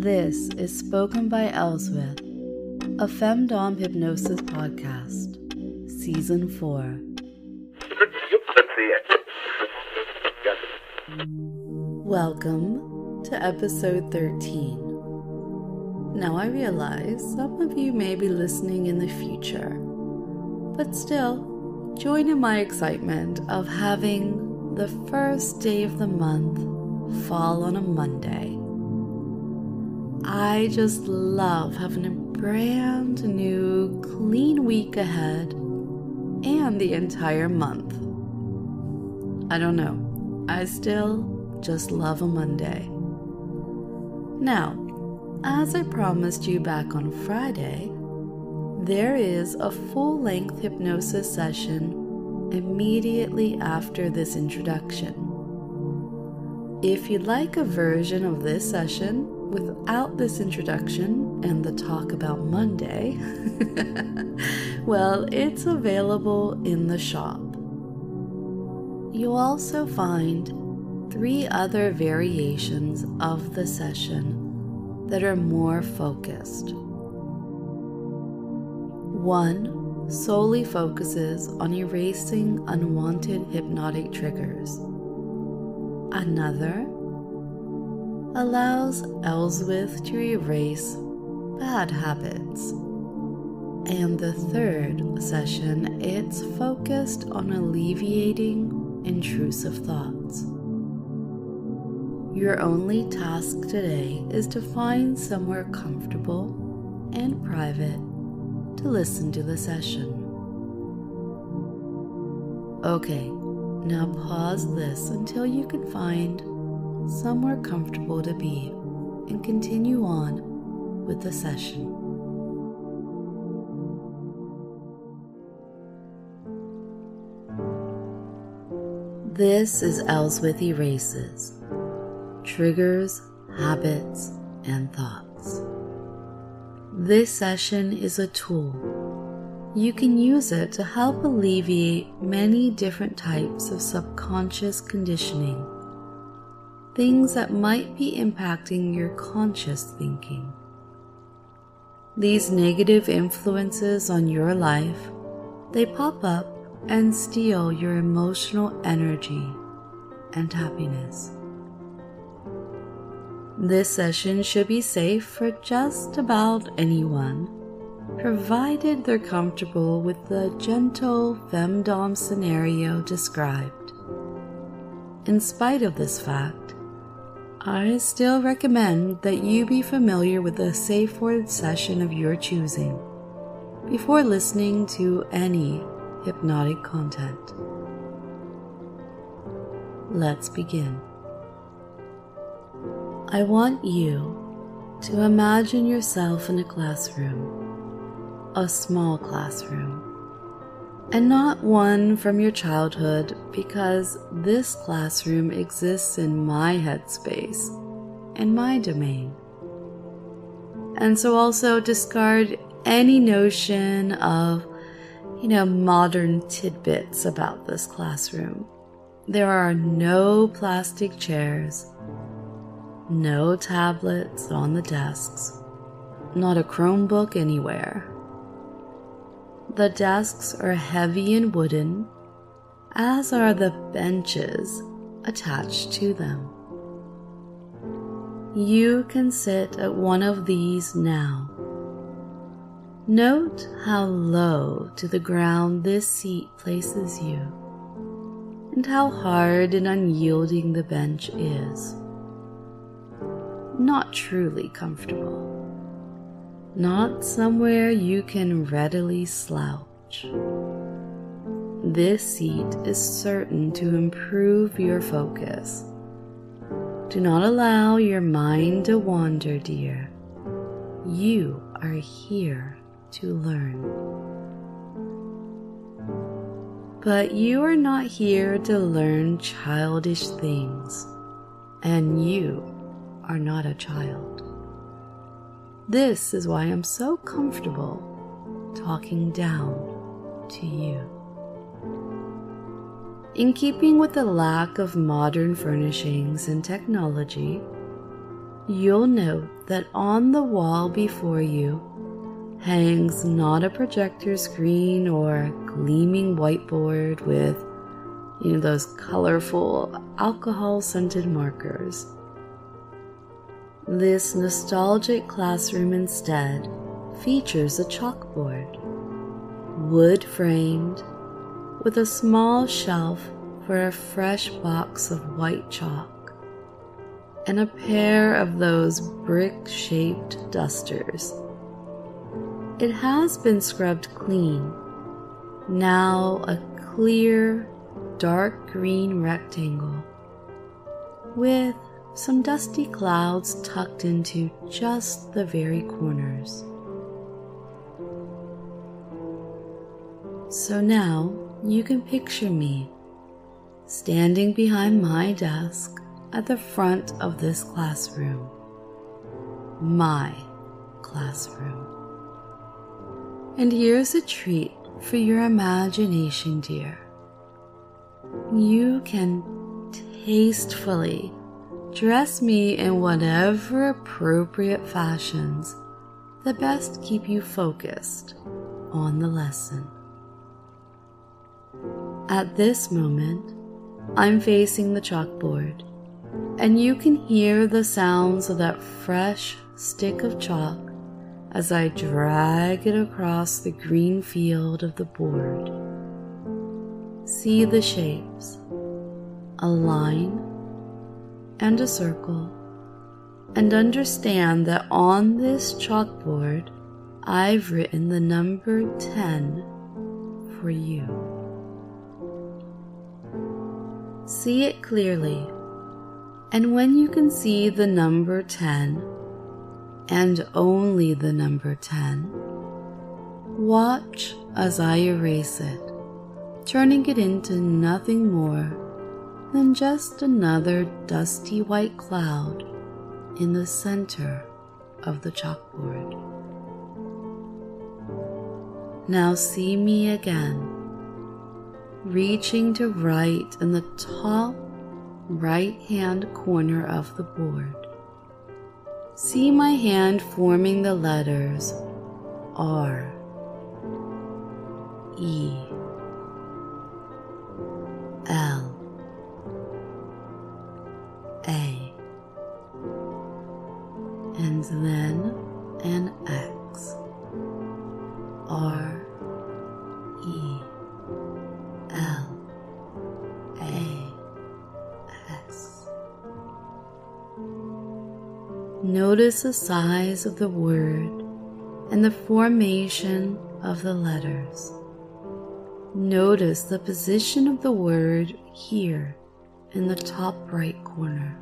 This is Spoken by Elswyth, a Femdom Hypnosis podcast, Season 4. Welcome to Episode 13. Now I realize some of you may be listening in the future, but still, join in my excitement of having the first day of the month fall on a Monday. I just love having a brand new, clean week ahead and the entire month. I don't know, I still just love a Monday. Now, as I promised you back on Friday, there is a full-length hypnosis session immediately after this introduction. If you'd like a version of this session without this introduction and the talk about Monday, well, it's available in the shop. You'll also find 3 other variations of the session that are more focused. One solely focuses on erasing unwanted hypnotic triggers. Another allows Elswyth to erase bad habits. And the third session, it's focused on alleviating intrusive thoughts. Your only task today is to find somewhere comfortable and private to listen to the session. Okay, now pause this until you can find somewhere comfortable to be and continue on with the session. This is Elswyth Erases, Triggers, Habits, and Thoughts. This session is a tool. You can use it to help alleviate many different types of subconscious conditioning, things that might be impacting your conscious thinking. These negative influences on your life, they pop up and steal your emotional energy and happiness. This session should be safe for just about anyone, provided they're comfortable with the gentle femdom scenario described. In spite of this fact, I still recommend that you be familiar with a safe word session of your choosing before listening to any hypnotic content. Let's begin. I want you to imagine yourself in a classroom, a small classroom, and not one from your childhood, because this classroom exists in my headspace and my domain. And so also discard any notion of, modern tidbits about this classroom. There are no plastic chairs, no tablets on the desks, not a Chromebook anywhere. The desks are heavy and wooden, as are the benches attached to them. You can sit at one of these now. Note how low to the ground this seat places you, and how hard and unyielding the bench is. Not truly comfortable. Not somewhere you can readily slouch. This seat is certain to improve your focus. Do not allow your mind to wander, dear. You are here to learn. But you are not here to learn childish things, and you are not a child. This is why I'm so comfortable talking down to you. In keeping with the lack of modern furnishings and technology, you'll note that on the wall before you hangs not a projector screen or gleaming whiteboard with, those colorful alcohol-scented markers. This nostalgic classroom instead features a chalkboard, wood-framed, with a small shelf for a fresh box of white chalk and a pair of those brick-shaped dusters. It has been scrubbed clean, now a clear, dark green rectangle with some dusty clouds tucked into just the very corners. So now you can picture me standing behind my desk at the front of this classroom, my classroom. And here's a treat for your imagination, dear. You can tastefully dress me in whatever appropriate fashions that best keep you focused on the lesson. At this moment, I'm facing the chalkboard, and you can hear the sounds of that fresh stick of chalk as I drag it across the green field of the board. See the shapes, a line and a circle, and understand that on this chalkboard I've written the number 10 for you. See it clearly, and when you can see the number 10, and only the number 10, watch as I erase it, turning it into nothing more than just another dusty white cloud in the center of the chalkboard. Now see me again, reaching to write in the top right-hand corner of the board. See my hand forming the letters R, E, L, A, and then an X, R, E, L, A, X. Notice the size of the word and the formation of the letters. Notice the position of the word here in the top right corner.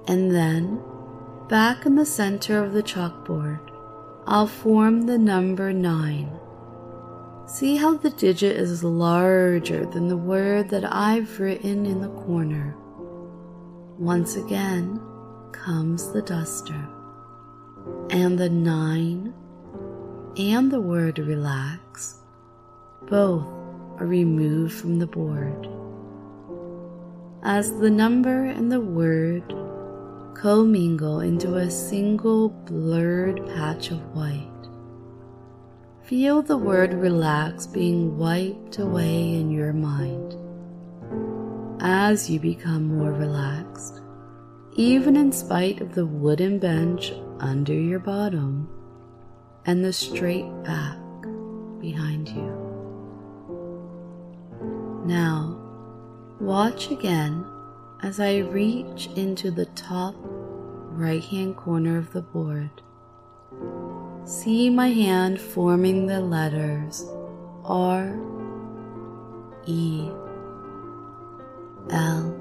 And then, back in the center of the chalkboard, I'll form the number 9. See how the digit is larger than the word that I've written in the corner. Once again comes the duster, and the 9 and the word relax both are removed from the board. As the number and the word commingle into a single blurred patch of white, feel the word relax being wiped away in your mind. As you become more relaxed, even in spite of the wooden bench under your bottom and the straight back behind you. Now, watch again as I reach into the top right-hand corner of the board. See my hand forming the letters R, E, L,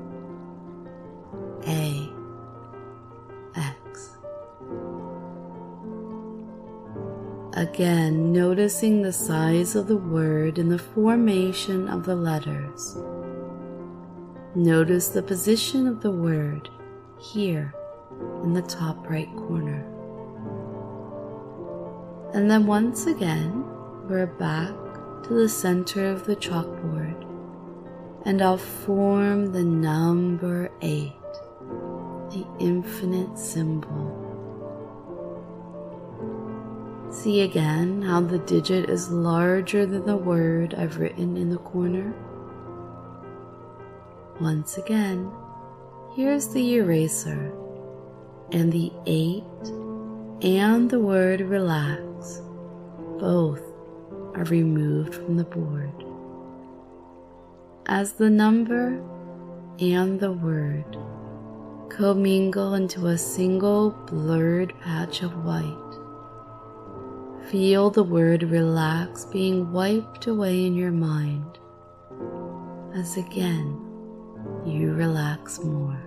A, X. Again, noticing the size of the word and the formation of the letters. Notice the position of the word here in the top right corner. And then once again, we're back to the center of the chalkboard, and I'll form the number 8 the infinite symbol. See again how the digit is larger than the word I've written in the corner. Once again, here's the eraser, and the 8 and the word relax both are removed from the board. As the number and the word commingle into a single blurred patch of white, feel the word relax being wiped away in your mind as again you relax more.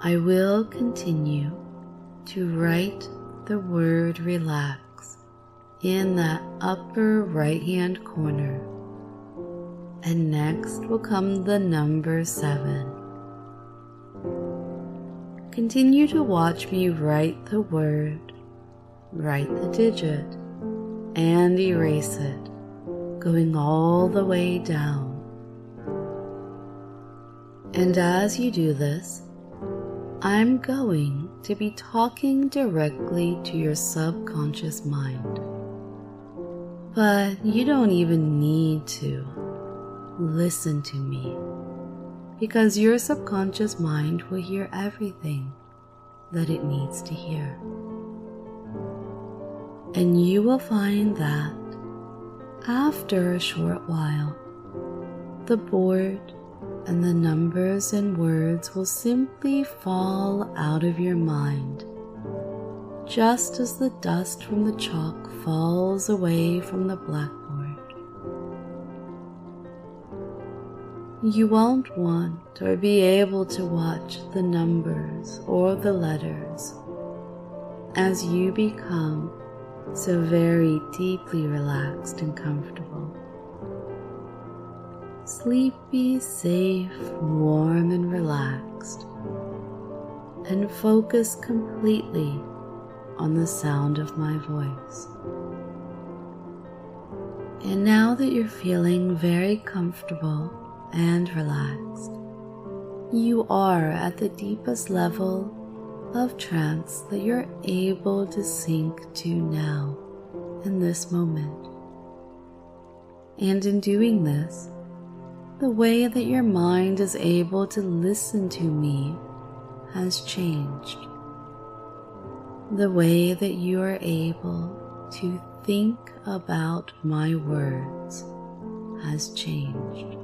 I will continue to write the word relax in that upper right-hand corner, and next will come the number 7. Continue to watch me write the word, write the digit, and erase it, going all the way down. And as you do this, I'm going to be talking directly to your subconscious mind. But you don't even need to listen to me, because your subconscious mind will hear everything that it needs to hear. And you will find that after a short while, the board and the numbers and words will simply fall out of your mind, just as the dust from the chalk falls away from the blackboard. You won't want or be able to watch the numbers or the letters as you become so very deeply relaxed and comfortable. Sleepy, safe, warm, and relaxed, and focus completely on the sound of my voice. And now that you're feeling very comfortable and relaxed, you are at the deepest level of trance that you're able to sink to now, in this moment. And in doing this, the way that your mind is able to listen to me has changed. The way that you are able to think about my words has changed,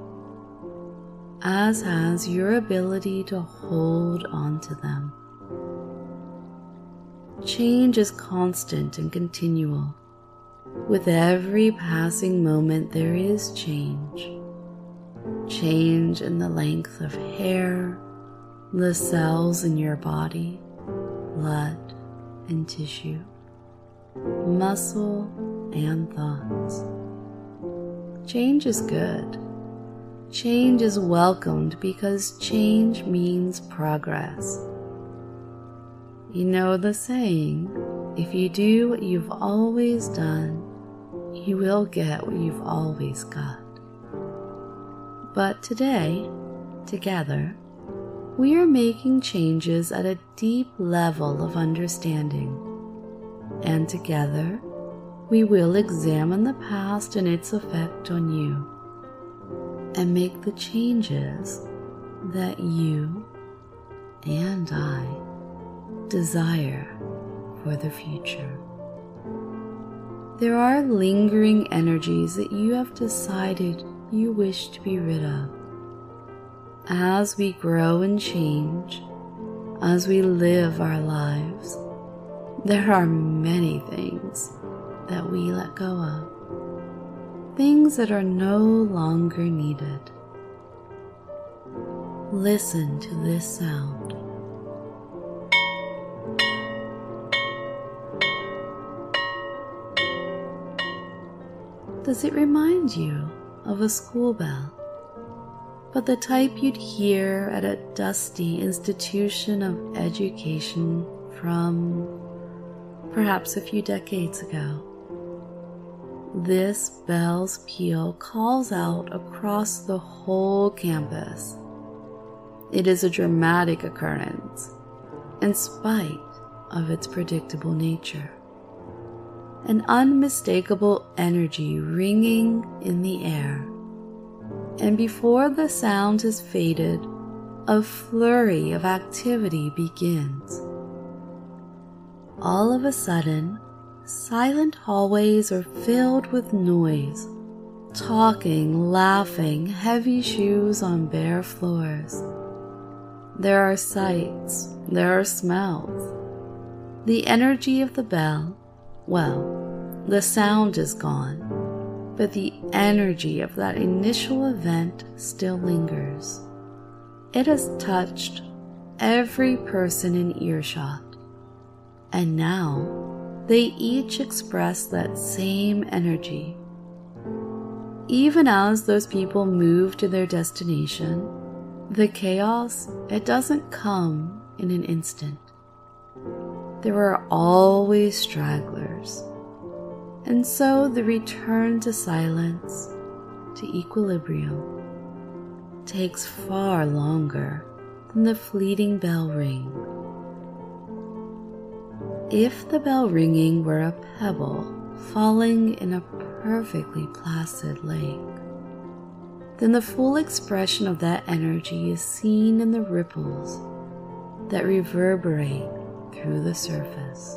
as has your ability to hold on to them. Change is constant and continual. With every passing moment there is change. Change in the length of hair, the cells in your body, blood and tissue, muscle and thoughts. Change is good. Change is welcomed because change means progress. You know the saying, if you do what you've always done, you will get what you've always got. But today, together, we are making changes at a deep level of understanding. And together, we will examine the past and its effect on you, and make the changes that you and I desire for the future. There are lingering energies that you have decided you wish to be rid of. As we grow and change, as we live our lives, there are many things that we let go of, things that are no longer needed. Listen to this sound. Does it remind you of a school bell, but the type you'd hear at a dusty institution of education from perhaps a few decades ago? This bell's peal calls out across the whole campus, it is a dramatic occurrence, in spite of its predictable nature. An unmistakable energy ringing in the air, and before the sound has faded, a flurry of activity begins. All of a sudden, silent hallways are filled with noise, talking, laughing, heavy shoes on bare floors. There are sights, there are smells. The energy of the bell, well, the sound is gone, but the energy of that initial event still lingers. It has touched every person in earshot, and now they each express that same energy. Even as those people move to their destination, the chaos, it doesn't come in an instant. There are always stragglers, and so the return to silence, to equilibrium, takes far longer than the fleeting bell ring. If the bell ringing were a pebble falling in a perfectly placid lake, then the full expression of that energy is seen in the ripples that reverberate through the surface.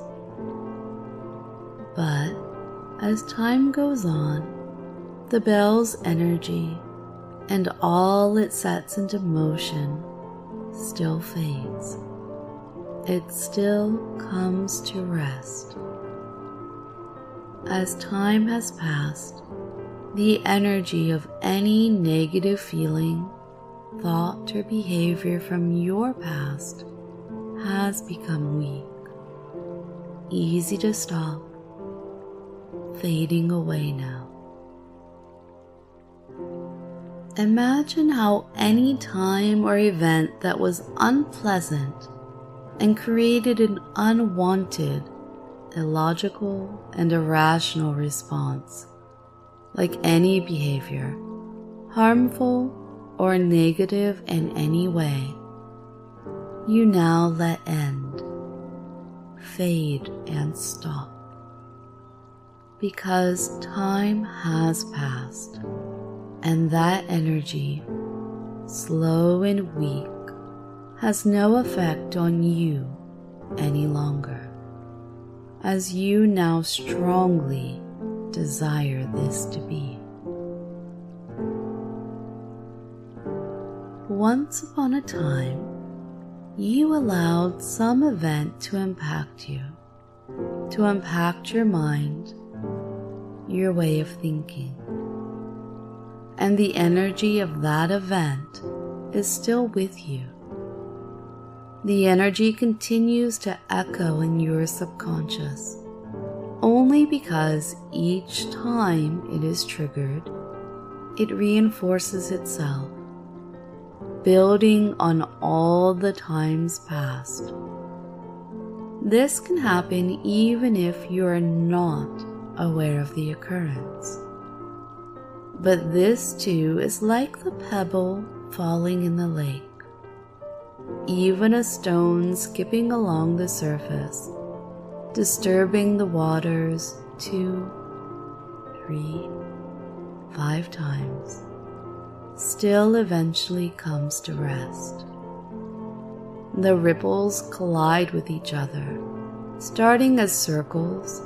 But as time goes on, the bell's energy and all it sets into motion still fades. It still comes to rest. As time has passed, the energy of any negative feeling, thought, or behavior from your past has become weak, easy to stop, fading away now. Imagine how any time or event that was unpleasant and created an unwanted, illogical, and irrational response, like any behavior, harmful or negative in any way, you now let end, fade, and stop. Because time has passed, and that energy, slow and weak, has no effect on you any longer, as you now strongly desire this to be. Once upon a time, you allowed some event to impact you, to impact your mind, your way of thinking. And the energy of that event is still with you. The energy continues to echo in your subconscious, only because each time it is triggered, it reinforces itself, building on all the times past. This can happen even if you are not aware of the occurrence. But this too is like the pebble falling in the lake. Even a stone skipping along the surface, disturbing the waters 2, 3, 5 times, still eventually comes to rest. The ripples collide with each other, starting as circles,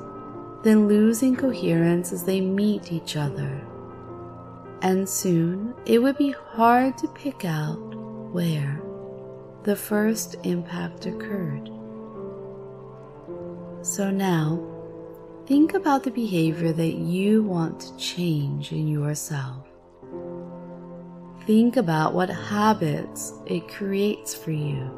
then losing coherence as they meet each other. And soon it would be hard to pick out where the first impact occurred. So now, think about the behavior that you want to change in yourself. Think about what habits it creates for you.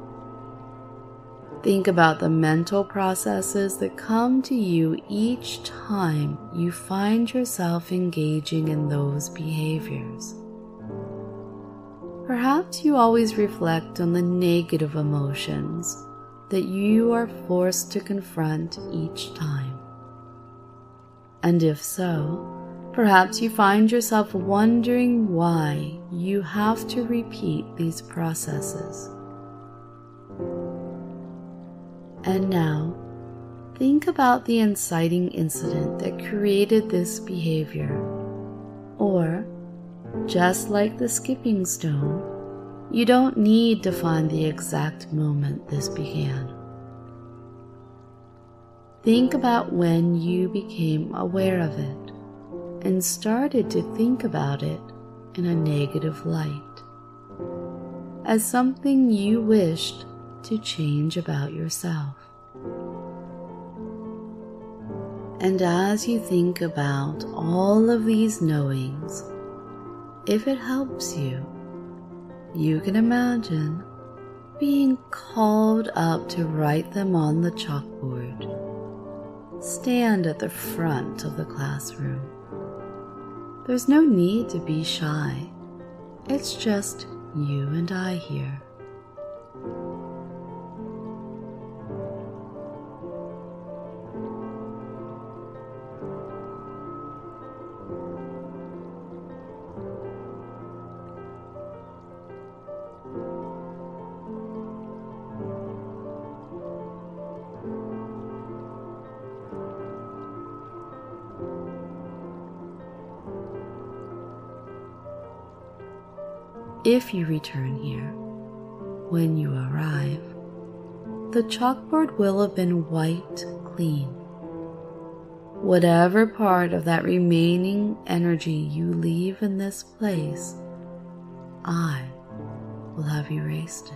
Think about the mental processes that come to you each time you find yourself engaging in those behaviors. Perhaps you always reflect on the negative emotions that you are forced to confront each time. And if so, Perhaps you find yourself wondering why you have to repeat these processes. And now, think about the inciting incident that created this behavior. Or, just like the skipping stone, you don't need to find the exact moment this began. Think about when you became aware of it and started to think about it in a negative light, as something you wished to change about yourself. And as you think about all of these knowings, if it helps you, you can imagine being called up to write them on the chalkboard. Stand at the front of the classroom. There's no need to be shy. It's just you and I here. If you return here, when you arrive, the chalkboard will have been wiped clean. Whatever part of that remaining energy you leave in this place, I will have erased it.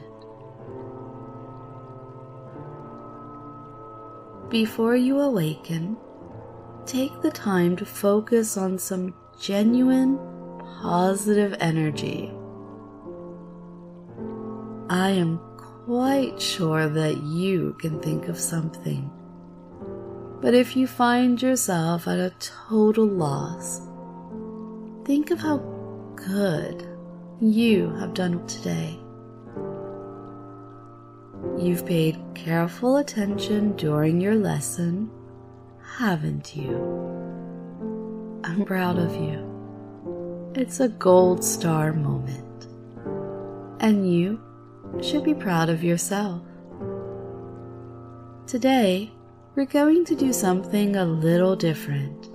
Before you awaken, take the time to focus on some genuine, positive energy. I am quite sure that you can think of something. But if you find yourself at a total loss, think of how good you have done today. You've paid careful attention during your lesson, haven't you? I'm proud of you. It's a gold star moment. And you should be proud of yourself. Today, we're going to do something a little different.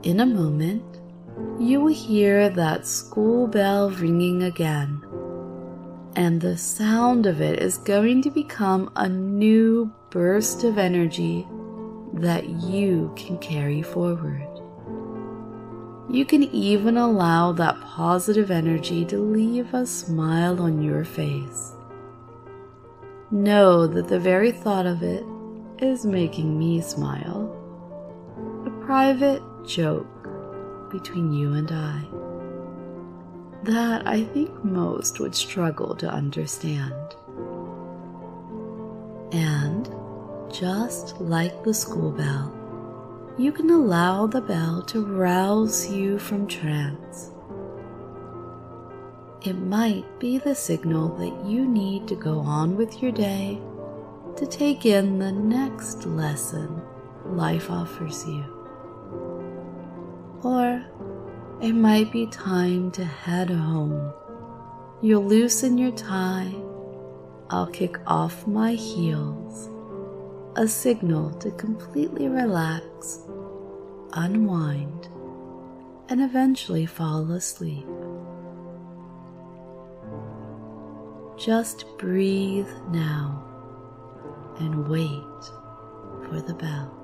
In a moment, you will hear that school bell ringing again, and the sound of it is going to become a new burst of energy that you can carry forward. You can even allow that positive energy to leave a smile on your face. Know that the very thought of it is making me smile. A private joke between you and I that I think most would struggle to understand. And just like the school bell, you can allow the bell to rouse you from trance. It might be the signal that you need to go on with your day to take in the next lesson life offers you. Or it might be time to head home. You'll loosen your tie. I'll kick off my heels. A signal to completely relax, unwind, and eventually fall asleep. Just breathe now and wait for the bell.